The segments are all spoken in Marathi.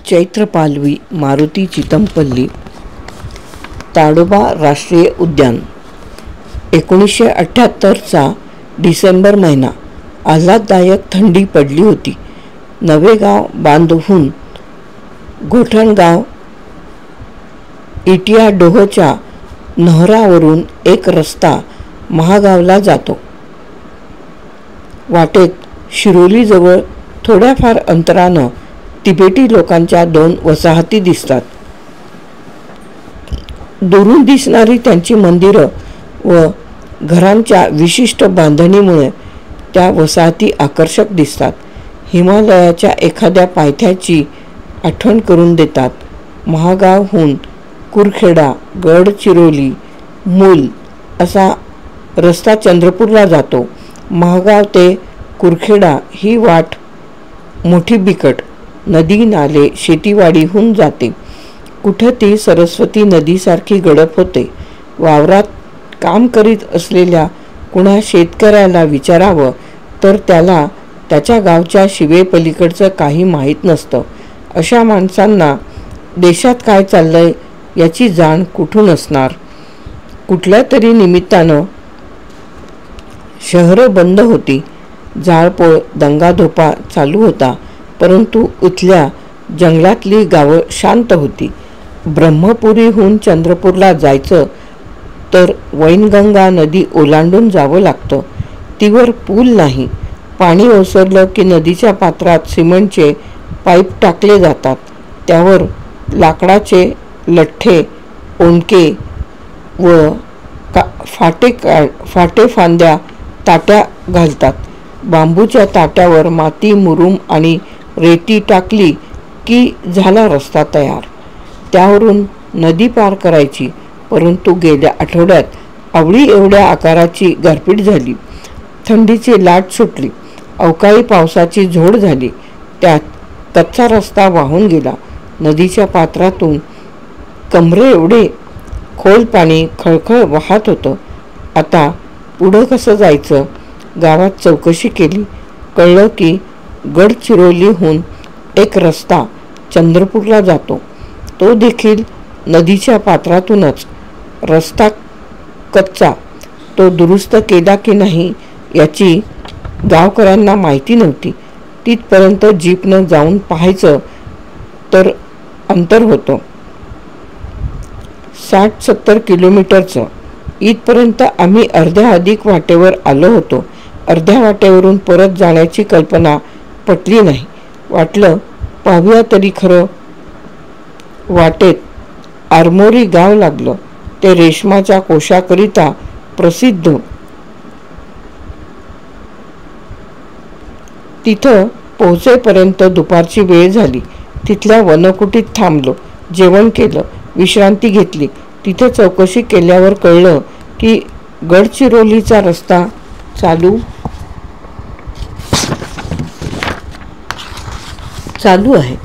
चैत्रपालवी मारुती चितमपल्ली ताडोबा राष्ट्रीय उद्यान 1978चा डिसेंबर महिना. आल्हाददायक थंडी पडली होती. नवेगाव बांधहून गोठणगाव इटियाडोहच्या नहरावरून एक रस्ता महागावला जातो. वाटेत शिरोलीजवळ थोड्याफार अंतरानं तिबेटी लोकांच्या 2 वसाहती दिसतात. दुरून दिसणारी त्यांची मंदिरं व घरांच्या विशिष्ट बांधणीमुळे त्या वसाहती आकर्षक दिसतात. हिमालयाच्या एखाद्या पायथ्याची आठवण करून देतात. महागावहून कुरखेडा, गडचिरोली, मूल असा रस्ता चंद्रपूरला जातो. महागाव ते कुरखेडा ही वाट मोठी बिकट, नदी नाले शेतीवाडीहून जाते. कुठं ती सरस्वती नदीसारखी गडप होते. वावरात काम करीत असलेल्या कुणा शेतकऱ्याला विचारावं तर त्याला त्याच्या गावच्या शिवेपलीकडचं काही माहीत नसतं. अशा माणसांना देशात काय चाललंय याची जाण कुठून असणार. कुठल्या तरी निमित्तानं शहरं बंद होती. जाळपोळ दंगाधोपा चालू होता. परंतु इथल्या जंगलातली गावं शांत होती. ब्रह्मपुरीहून चंद्रपूरला जायचं तर वैनगंगा नदी ओलांडून जावं लागतं. तीवर पूल नाही. पाणी ओसरलं की नदीच्या पात्रात सिमेंटचे पाईप टाकले जातात. त्यावर लाकडाचे लठ्ठे, ओंडके व फाटे फांद्या ताट्या घालतात. बांबूच्या ताट्यावर माती, मुरूम आणि रेती टाकली की झाला रस्ता तयार. त्यावरून नदी पार करायची. परंतु गेल्या आठवड्यात आवळी एवढ्या आकाराची गारपीट झाली. थंडीची लाट सुटली. अवकाळी पावसाची झोड झाली. त्यात कच्चा रस्ता वाहून गेला. नदीच्या पात्रातून कमरे एवढे खोल पाणी खळखळ वाहत होतं. आता पुढं कसं जायचं. गावात चौकशी केली. कळलं की गडचिरोलीहून एक रस्ता चंद्रपूरला जातो. तो देखील नदीच्या पात्रातूनच. रस्ता कच्चा. तो दुरुस्त केला की नाही याची गावकऱ्यांना माहिती नव्हती. तिथपर्यंत जीपनं जाऊन पाहायचं तर अंतर होतं 60-70 किलोमीटरचं. इथपर्यंत आम्ही अर्ध्या अधिक वाटेवर आलो होतो. अर्ध्या वाटेवरून परत जाण्याची कल्पना पटली नाही. वाटलं पाहूया तरी खरं. वाटेत आरमोरी गाव लागलं. ते रेशमाच्या कोशाकरिता प्रसिद्ध. तिथं पोहोचेपर्यंत दुपारची वेळ झाली. तिथल्या वनकुटीत थांबलो. जेवण केलं. विश्रांती घेतली. तिथे चौकशी केल्यावर कळलं की गडचिरोलीचा रस्ता चालू आहे.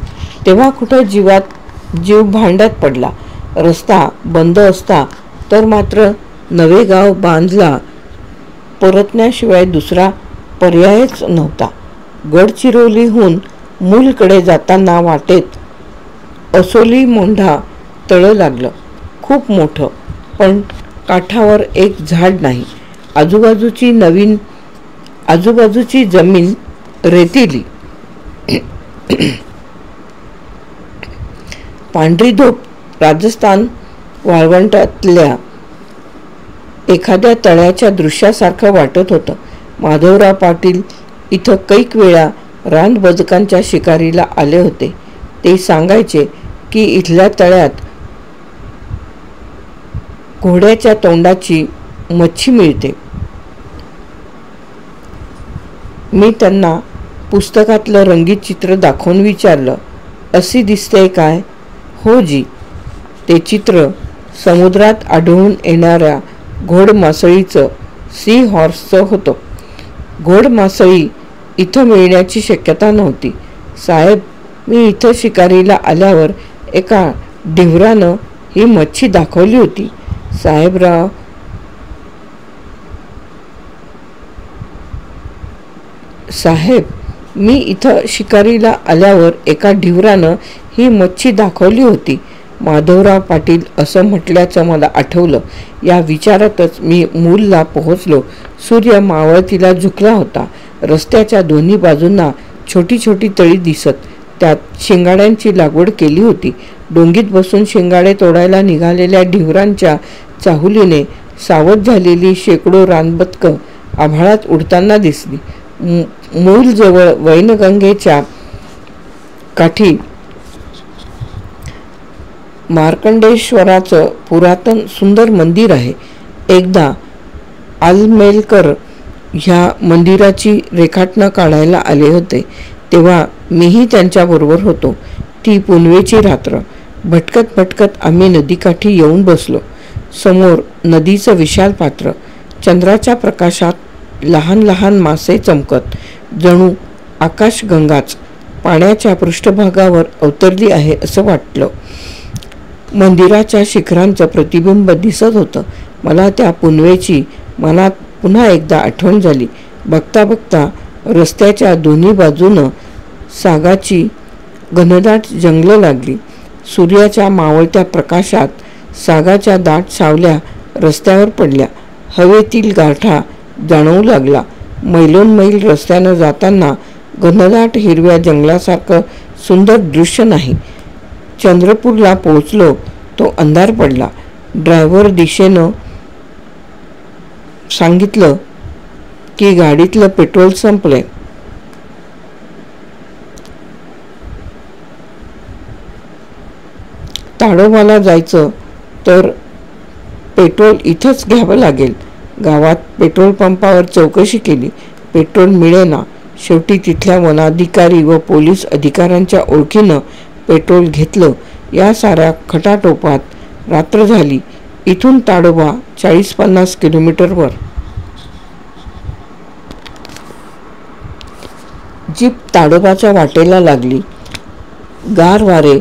तेव्हा कुठं जीव भांड्यात पडला. रस्ता बंद असता तर मात्र नवेगाव बांधला परतण्याशिवाय दुसरा पर्यायच नव्हता. गडचिरोलीहून मूलकडे जाताना वाटेत असोली मोंढा तळं लागलं. खूप मोठं. पण काठावर एक झाड नाही. आजूबाजूची जमीन रेतीली. पांढरी धूप राजस्थान वाळवंटातल्या एखाद्या तळ्याच्या दृश्यासारखं वाटत होतं. माधवराव पाटील इथं कैक वेळा रानबदकांच्या शिकारीला आले होते. ते सांगायचे की इथल्या तळ्यात घोड्याच्या तोंडाची मच्छी मिळते. मी त्यांना पुस्तकातलं रंगीत चित्र दाखवून विचारलं, अशी दिसतेय काय? हो जी. ते चित्र समुद्रात आढळून येणाऱ्या घोडमासळीचं, सी हॉर्सचं होतं. घोडमासळी इथं मिळण्याची शक्यता नव्हती. साहेब, मी इथं शिकारीला आल्यावर एका ढिवरानं ही मच्छी दाखवली होती. साहेब, मी इथं शिकारीला आल्यावर एका ढिवरानं ही मच्छी दाखवली होती. माधवराव पाटील असं म्हटल्याचं मला आठवलं. या विचारातच मी मूलला पोहोचलो. सूर्य मावळतीला झुकला होता. रस्त्याच्या दोन्ही बाजूंना छोटी छोटी तळी दिसत. त्यात शिंगाड्यांची लागवड केली होती. डोंगीत बसून शिंगाडे तोडायला निघालेल्या ढिवरांच्या चाहुलीने सावध झालेली शेकडो रानबदकं आभाळात उडताना दिसली. मूलजवळ वैनगंगेच्या काठी मार्कंडेश्वराचं पुरातन सुंदर मंदिर आहे. एकदा आलमेलकर ह्या मंदिराची रेखाटनं काढायला आले होते, तेव्हा मीही त्यांच्याबरोबर होतो. ती पुनवेची रात्र. भटकत भटकत आम्ही नदीकाठी येऊन बसलो. समोर नदीचं विशाल पात्र. चंद्राच्या प्रकाशात लहान लहान मासे चमकत, जणू आकाशगंगाच पाण्याच्या पृष्ठभागावर अवतरली आहे असं वाटलं. मंदिराच्या शिखरांचं प्रतिबिंब दिसत होतं. मला त्या पुनवेची मनात पुन्हा एकदा आठवण झाली. बघता बघता रस्त्याच्या दोन्ही बाजूनं सागाची घनदाट जंगलं लागली. सूर्याच्या मावळत्या प्रकाशात सागाच्या दाट सावल्या रस्त्यावर पडल्या. हवेतील गारठा जाणवू लागला. मैलोनमैल रस्त्यानं जाताना घनदाट हिरव्या जंगलासारखं सुंदर दृश्य नाही. चंद्रपूरला पोहोचलो तो अंधार पडला. ड्रायव्हर दिशेनं सांगितलं की गाडीतलं पेट्रोल संपलंय. ताडोबाला जायचं तर पेट्रोल इथंच घ्यावं लागेल. गावात पेट्रोल पंपावर चौकशी केली. पेट्रोल मिळेना. शेवटी तिथल्या वनाधिकारी व पोलीस अधिकाऱ्यांच्या ओळखीनं पेट्रोल घेतलं. या साऱ्या खटाटोपात रात्र झाली. इथून ताडोबा 40-50 किलोमीटरवर. जीप ताडोबाच्या वाटेला लागली. गार वारे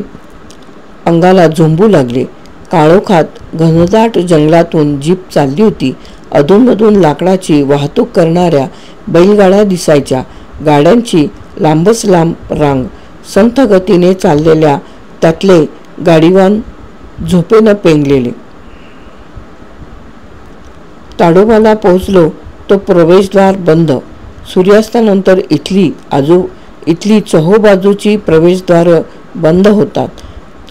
अंगाला झोंबू लागले. काळोखात घनदाट जंगलातून जीप चालली होती. अधूनमधून लाकडाची वाहतूक करणाऱ्या बैलगाड्या दिसायच्या. गाड्यांची लांबच लांब रांग. संथ गतीने चाललेल्या त्यातले गाडीवान झोपेनं पेंगलेले. ताडोबाला पोहोचलो तो प्रवेशद्वार बंद. सूर्यास्तानंतर इथली चहोबाजूची प्रवेशद्वारं बंद होतात.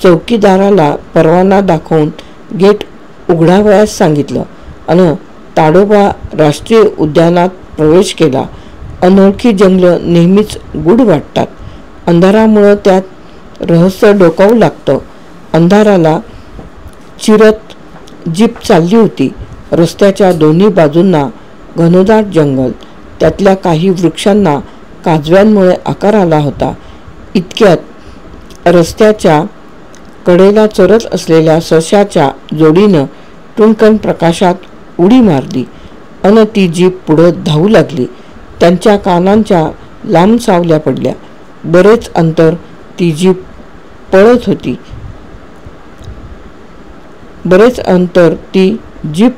चौकीदाराला परवाना दाखवून गेट उघडावयास सांगितलं अन ताडोबा राष्ट्रीय उद्यानात प्रवेश केला. अनोळखी जंगलं नेहमीच गूढ वाटतात. अंधारामुळं त्यात रहस्य डोकावू लागतं. अंधाराला चिरत जीप चालली होती. रस्त्याच्या दोन्ही बाजूंना घनदाट जंगल. त्यातल्या काही वृक्षांना काजव्यांमुळे आकार आला होता. इतक्यात रस्त्याच्या कडेला चरत असलेल्या सश्याच्या जोडीनं टुणकन प्रकाशात उडी मारली अन ती जीप पुढं धावू लागली. त्यांच्या कानांच्या लांब सावल्या पडल्या. बरेच अंतर ती जीप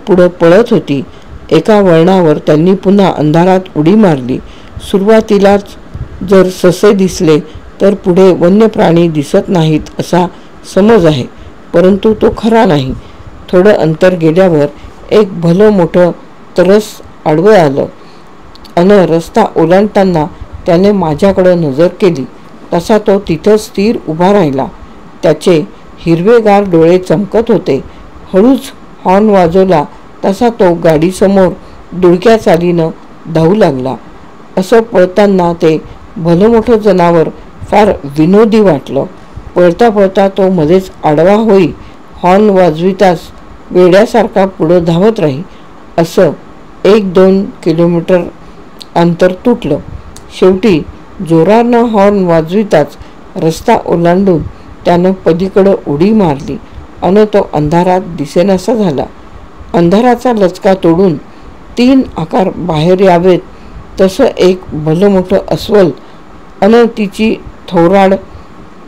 पुढं पळत होती. एका वळणावर त्यांनी पुन्हा अंधारात उडी मारली. सुरुवातीलाच जर ससे दिसले तर पुढे वन्य प्राणी दिसत नाहीत असा समज आहे, परंतु तो खरा नाही. थोडं अंतर गेल्यावर एक भलं मोठं तरस आडवं आलं अन रस्ता ओलांडताना त्याने माझ्याकडं नजर केली. तसा तो तिथं स्थिर उभा राहिला. त्याचे हिरवेगार डोळे चमकत होते. हळूच हॉर्न वाजवला तसा तो गाडीसमोर दुडक्या चालीनं धावू लागला. असं पळताना ते भलं मोठं जनावर फार विनोदी वाटलं. पळता पळता तो मध्येच आडवा होई हॉर्न वाजविताच वेड्यासारखा पुढं धावत राही. असं 1-2 किलोमीटर अंतर तुटलं. शेवटी जोरानं हॉर्न वाजविताच रस्ता ओलांडून त्यानं पलीकडं उडी मारली अन तो अंधारात दिसेनासा झाला. अंधाराचा लचका तोडून 3 आकार बाहेर यावेत तसं एक भलं मोठं अस्वल अन तिची थोराड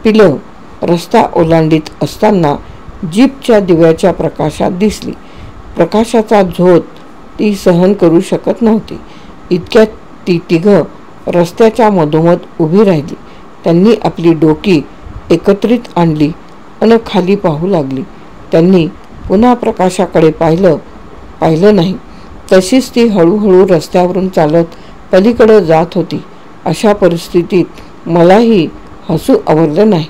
पिलं रस्ता ओलांडीत असताना जीपच्या दिव्याच्या प्रकाशात दिसली. प्रकाशाचा झोत ती सहन करू शकत नव्हती. इतक्यात ती तिघं रस्त्याच्या मधोमध उभी राहिली. त्यांनी आपली डोकी एकत्रित आणली आणि खाली पाहू लागली. त्यांनी पुन्हा प्रकाशाकडे पाहिलं नाही. तशीच ती हळूहळू रस्त्यावरून चालत पलीकडे जात होती. अशा परिस्थितीत मलाही हसू आवरलं नाही.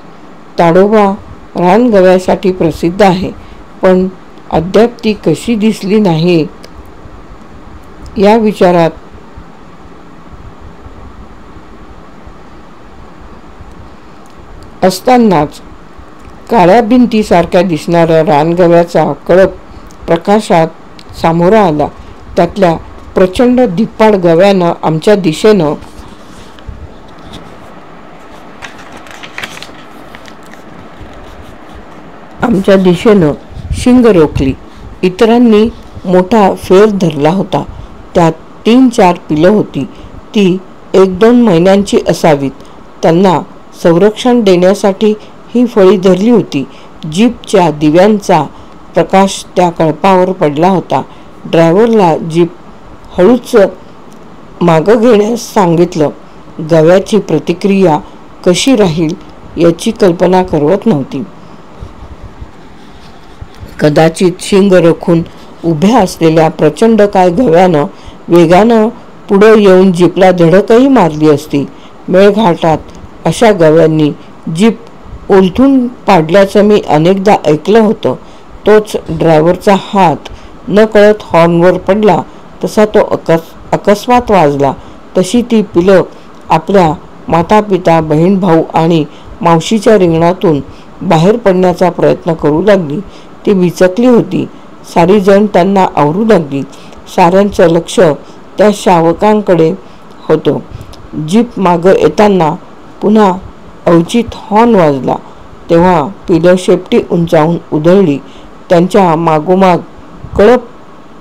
ताडोबा रानगव्यासाठी प्रसिद्ध आहे, पण अद्याप ती कशी दिसली नाही या विचारात असतानाच काळ्या भिंतीसारख्या दिसणाऱ्या रानगव्याचा कळप प्रकाशात सामोरा आला. त्यातल्या प्रचंड धिप्पाड गव्यानं आमच्या दिशेनं शिंग रोखली. इतरांनी मोठा फेर धरला होता. त्यात 3-4 पिलं होती. ती 1-2 महिन्यांची असावीत. त्यांना संरक्षण देण्यासाठी ही फळी धरली होती. जीपच्या दिव्यांचा प्रकाश त्या कळपावर पडला होता. ड्रायव्हरला जीप हळूच मागं घेण्यास सांगितलं. गव्याची प्रतिक्रिया कशी राहील याची कल्पना करवत नव्हती. कदाचित शिंग रोखून उभ्या असलेल्या प्रचंड काय गव्यानं वेगानं पुढं येऊन जीपला धडकही मारली असती. मेळघाटात अशा गव्यांनी जीप उलथून पाडल्याचं मी अनेकदा ऐकलं होतं. तोच ड्रायव्हरचा हात नकळत हॉर्नवर पडला तसा तो अकस्मात वाजला. तशी ती पिलं आपल्या मातापिता, बहीण भाऊ आणि मावशीच्या रिंगणातून बाहेर पडण्याचा प्रयत्न करू लागली. ती विचकली होती. सारी जण त्यांना आवरू लागली. साऱ्यांचं लक्ष त्या शावकांकडे होतं. जीप मागं येताना पुन्हा अवचित हॉर्न वाजला. तेव्हा पिलं शेपटी उंचावून उधळली. त्यांच्या मागोमाग कळप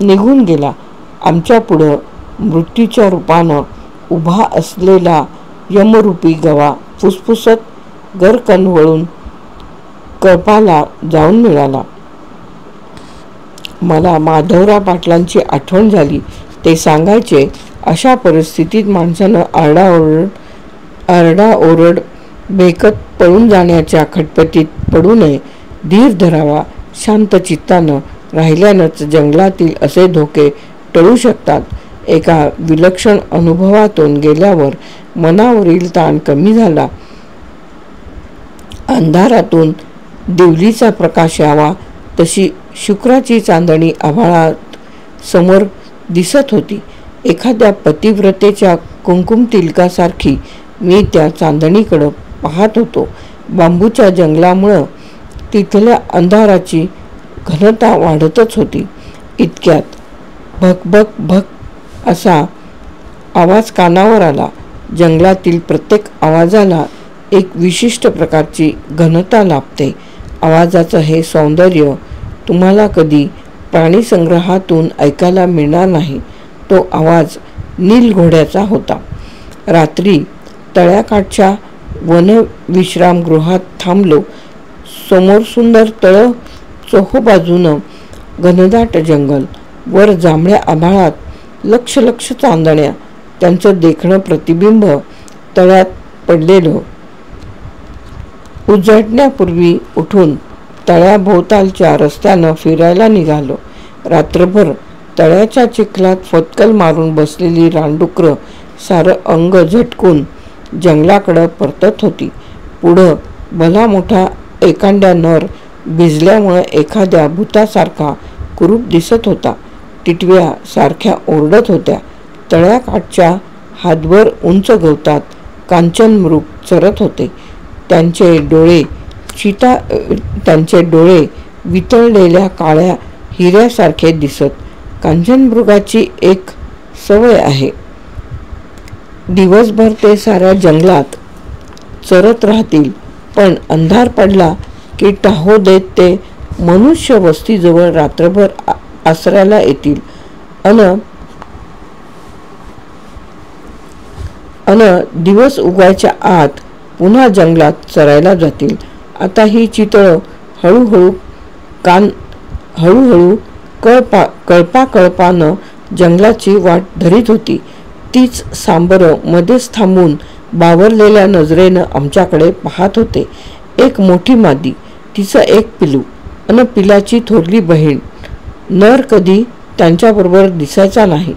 निघून गेला. आमच्या पुढं मृत्यूच्या रूपानं उभा असलेला यमरूपी गवा फुसफुसत गरकन वळून कळपाला जाऊन मिळाला. मला माधवराव पाटलांची आठवण झाली. ते सांगायचे, अशा परिस्थितीत माणसानं आरडाओरड बेकत पळून जाण्याच्या खटपटीत पडू नये. धीर धरावा. शांत चित्तानं राहिल्यानंच जंगलातील असे धोके टळू शकतात. एका विलक्षण अनुभवातून गेल्यावर मनावरील ताण कमी झाला. अंधारातून दिवलीचा प्रकाश यावा तशी शुक्राची चांदणी आभाळात समोर दिसत होती. एखाद्या पतिव्रतेच्या कुंकुम तिलकासारखी मी त्या चांदणीकडं पाहत होतो. बांबूच्या जंगलामुळं तिथल्या अंधाराची घनता वाढतच होती. इतक्यात भक भक भक असा आवाज कानावर आला. जंगलातील प्रत्येक आवाजाला एक विशिष्ट प्रकारची घनता लाभते. आवाजाचं हे सौंदर्य तुम्हाला कधी प्राणीसंग्रहातून ऐकायला मिळणार नाही. तो आवाज नीलघोड्याचा होता. रात्री तळ्याकाठच्या वनविश्रामगृहात थांबलो. समोर सुंदर तळं, चोहोबाजूनं घनदाट जंगल, वर जांभळ्या आभाळात लक्ष लक्ष चांदण्या. त्यांचं देखणं प्रतिबिंब तळ्यात पडलेलं. उजडण्यापूर्वी उठून तळ्याभोवतालच्या रस्त्यानं फिरायला निघालो. रात्रभर तळ्याच्या चिखलात फतकल मारून बसलेली रानडुकरं सारं अंग झटकून जंगलाकडं परतत होती. पुढं भला मोठा एकांड्या नर भिजल्यामुळे एखाद्या भूतासारखा कुरूप दिसत होता. टिटव्या सारख्या ओरडत होत्या. तळ्याकाठच्या हातभर उंच गवतात कांचनमृग चरत होते. त्यांचे डोळे वितळलेल्या काळ्या हिऱ्यासारखे दिसत. कांचनमृगाची एक सवय आहे. दिवसभर ते साऱ्या जंगलात चरत राहतील, पण अंधार पडला की टाहो देत ते मनुष्य वस्तीजवळ रात्रभर आसऱ्याला येतील अन दिवस उगवायच्या आत पुन्हा जंगलात चरायला जातील. आता ही चितळं हळूहळू कळपाकळपानं जंगलाची वाट धरीत होती. तीच सांबरं मध्येच थांबून बावरलेल्या नजरेनं आमच्याकडे पाहत होते. एक मोठी मादी, तिचं एक पिलू अन पिलाची थोरली बहीण. नर कधी त्यांच्याबरोबर दिसायचा नाही.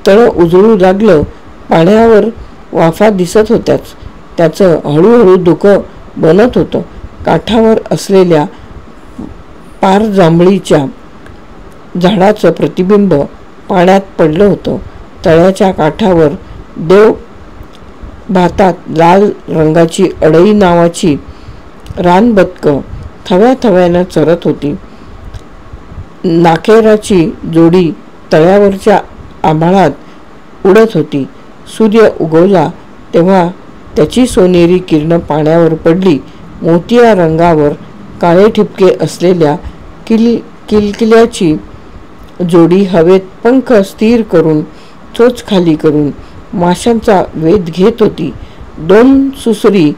तळं उजळू लागलं. पाण्यावर वाफा दिसत होत्याच. त्याचं हळूहळू धुकं बनत होतं. काठावर असलेल्या पार जांभळीच्या झाडाचं प्रतिबिंब पाण्यात पडलं होतं. तळ्याच्या काठावर देव भातात लाल रंगाची अडई नावाची रानबदकं थव्या थव्यानं चरत होती. नाकेराची जोडी तळ्यावरच्या आभाळात उडत होती. सूर्य उगवला तेव्हा त्याची सोनेरी किरणं पाण्यावर पडली. मोतिया रंगावर काळे ठिपके असलेल्या किलकिल्याची जोडी हवेत पंख स्थिर करून चोच खाली करून माशांचा वेध घेत होती. दोन सुसरी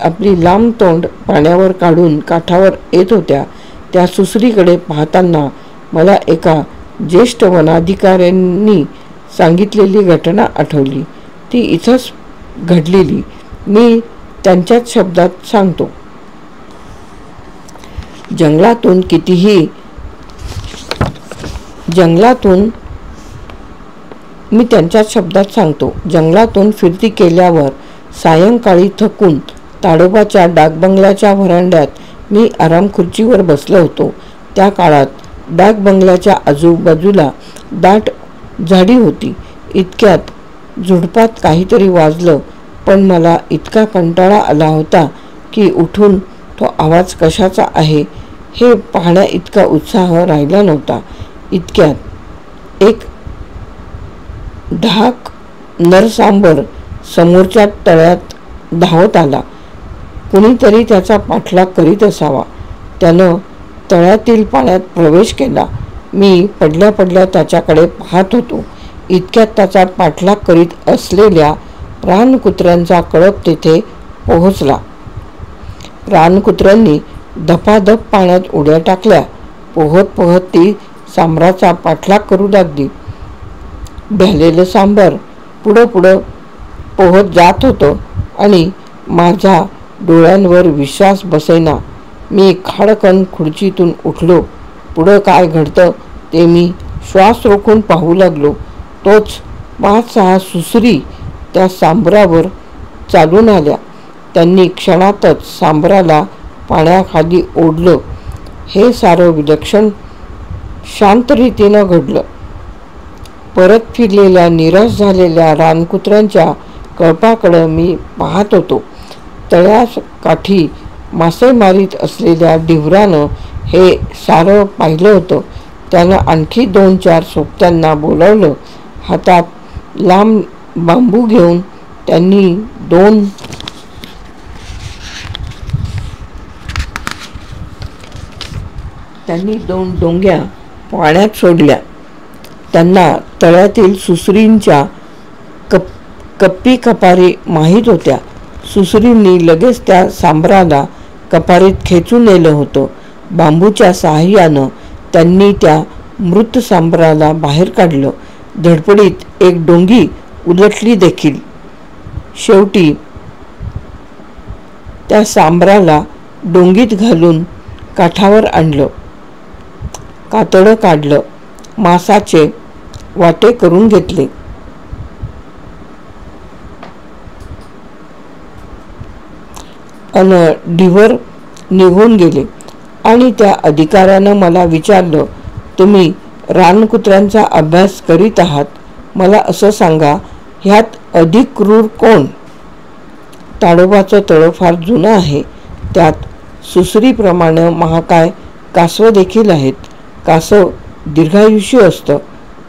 आपली लांब तोंड पाण्यावर काढून काठावर येत होत्या. त्या सुसरीकडे पाहताना मला एका ज्येष्ठ वनाधिकाऱ्यांनी सांगितलेली घटना आठवली. ती इथंच घडलेली. मी त्यांच्याच शब्दात सांगतो. जंगलातून फिरती केल्यावर सायंकाळी थकून ताडोबाच्या डाकबंगल्याच्या व्हरांड्यात मी आरामखुर्चीवर बसलो होतो. त्या काळात डाकबंगल्याच्या आजूबाजूला दाट झाडी होती. इतक्यात झुडपात काहीतरी वाजलं, पण मला इतका कंटाळा आला होता की उठून तो आवाज कशाचा आहे हे पाहण्या इतका उत्साह राहिला नव्हता. इतक्यात एक ढाक नरसांबर समोरच्या तळ्यात धावत आला. कुणीतरी त्याचा पाठलाग करीत असावा. त्यानं तळ्यातील पाण्यात प्रवेश केला. मी पडल्या पडल्या त्याच्याकडे पाहत होतो. इतक्यात त्याचा पाठलाग करीत असलेल्या रानकुत्र्यांचा कळप तेथे पोहोचला. रानकुत्र्यांनी धपाधप पाण्यात उड्या टाकल्या. पोहत पोहत ती सांबराचा पाठलाग करू लागली. भ्यालेलं सांबर पुढं पुढं पोहत जात होतं आणि माझ्या डोळ्यांवर विश्वास बसेना. मी खाडकन खुर्चीतून उठलो. पुढं काय घडतं ते मी श्वास रोखून पाहू लागलो. तोच 5-6 सुसरी त्या सांबरावर चालून आल्या. त्यांनी क्षणातच सांबराला पाण्याखाली ओढलं. हे सारं विलक्षण शांत रीतीनं घडलं. परत फिरलेल्या निराश झालेल्या रानकुत्र्यांच्या कळपाकडं मी पाहत होतो. तळ्याकाठी मासे मारीत असलेल्या ढिबरानं हे सारं पाहिलं होतं. त्यानं आणखी 2-4 सोबत्यांना बोलावलं. हातात लांब बांबू घेऊन त्यांनी दोन डोंग्या पाण्यात सोडल्या. त्यांना तळ्यातील सुसरींच्या कप्पी कपारी माहीत होत्या. सुसरींनी लगेच त्या सांबराला कपारीत खेचून नेलं होतं. बांबूच्या साहाय्यानं त्यांनी त्या मृत सांबराला बाहेर काढलं. धडपडीत एक डोंगी उलटली देखील. शेवटी त्या सांबराला डोंगीत घालून काठावर आणलं. कातडं काढलं. मांसाचे वाटे करून घेतले. अन ढिबर निघून गेले. आणि त्या अधिकाऱ्यानं मला विचारलं, तुम्ही रानकुत्र्यांचा अभ्यास करीत आहात. मला असं सांगा, ह्यात अधिक क्रूर कोण? ताडोबाचं तळं फार जुनं आहे. त्यात सुसरीप्रमाणे महाकाय कासवं देखील आहेत. कासव दीर्घायुष्य असतं.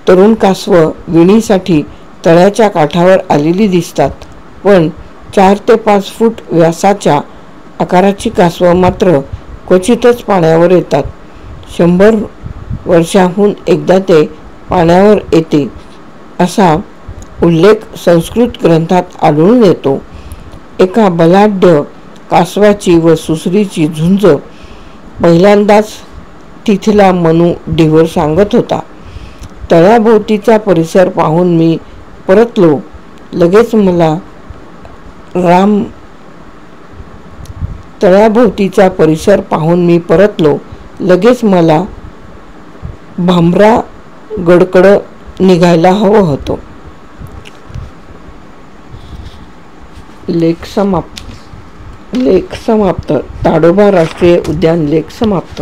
तरुण कासवं विणीसाठी तळ्याच्या काठावर आलेली दिसतात. पण 4 ते 5 फूट व्यासाच्या आकाराची कासवं मात्र क्वचितच पाण्यावर येतात. 100 वर्षांहून एकदा ते पाण्यावर येते असा उल्लेख संस्कृत ग्रंथात आढळून येतो. एका बलाढ्य कासवाची व सुसरीची झुंज पहिल्यांदाच तिथला मनू ढिबर सांगत होता. तळ्याभोवतीचा परिसर पाहून मी परतलो. लगेच मला भामरागडकडं निघायला हवं होतं. लेख समाप्त. ताडोबा राष्ट्रीय उद्यान लेख समाप्त.